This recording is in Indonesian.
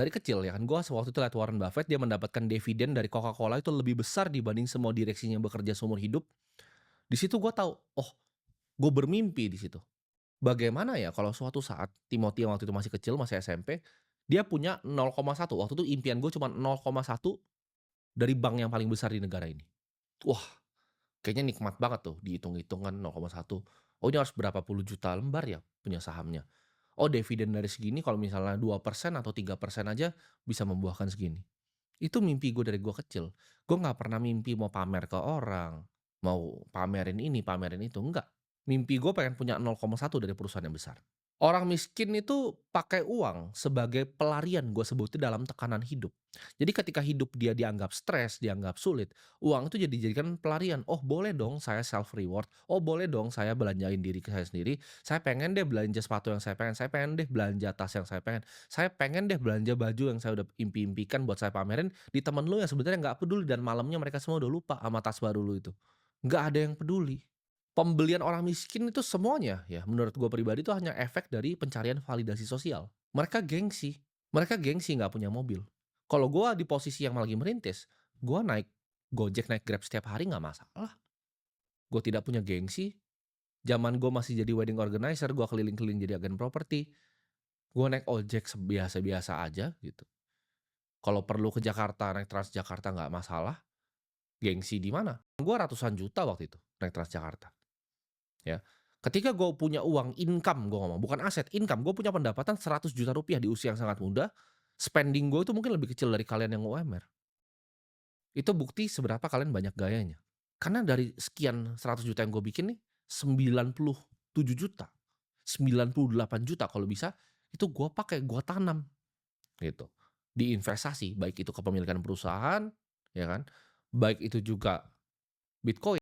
Dari kecil ya kan, gue waktu itu lihat Warren Buffett dia mendapatkan dividen dari Coca-Cola itu lebih besar dibanding semua direksinya yang bekerja seumur hidup. Di situ gue tahu, oh gue bermimpi di situ. Bagaimana ya kalau suatu saat Timothy yang waktu itu masih kecil, masih SMP, dia punya 0,1, waktu itu impian gue cuma 0,1 dari bank yang paling besar di negara ini. Wah, kayaknya nikmat banget tuh dihitung-hitung kan 0,1. Oh ini harus berapa puluh juta lembar ya punya sahamnya. Oh dividen dari segini kalau misalnya 2% atau 3% aja bisa membuahkan segini. Itu mimpi gue dari gue kecil. Gue nggak pernah mimpi mau pamer ke orang, mau pamerin ini, pamerin itu, enggak. Mimpi gue pengen punya 0,1 dari perusahaan yang besar. Orang miskin itu pakai uang sebagai pelarian gue sebutnya dalam tekanan hidup. Jadi ketika hidup dia dianggap stres, dianggap sulit, uang itu jadi dijadikan pelarian. Oh boleh dong saya self reward, oh boleh dong saya belanjain diri ke saya sendiri, saya pengen deh belanja sepatu yang saya pengen deh belanja tas yang saya pengen deh belanja baju yang saya udah impi-impikan buat saya pamerin di temen lu yang sebenarnya nggak peduli dan malamnya mereka semua udah lupa sama tas baru lu itu. Nggak ada yang peduli. Pembelian orang miskin itu semuanya ya menurut gue pribadi itu hanya efek dari pencarian validasi sosial. Mereka gengsi nggak punya mobil. Kalau gue di posisi yang lagi merintis, gue naik Gojek, naik Grab setiap hari nggak masalah. Gue tidak punya gengsi. Zaman gue masih jadi wedding organizer, gue keliling-keliling jadi agen properti. Gue naik ojek biasa-biasa aja gitu. Kalau perlu ke Jakarta, naik Transjakarta nggak masalah. Gengsi di mana? Gue ratusan juta waktu itu naik Transjakarta. Ya. Ketika gue punya uang, income gue ngomong, bukan aset, income. Gue punya pendapatan 100 juta rupiah di usia yang sangat muda, spending gue itu mungkin lebih kecil dari kalian yang UMR. Itu bukti seberapa kalian banyak gayanya. Karena dari sekian 100 juta yang gue bikin nih, 97 juta, 98 juta kalau bisa, itu gue pakai, gue tanam gitu. Di investasi, baik itu kepemilikan perusahaan, ya kan, baik itu juga Bitcoin.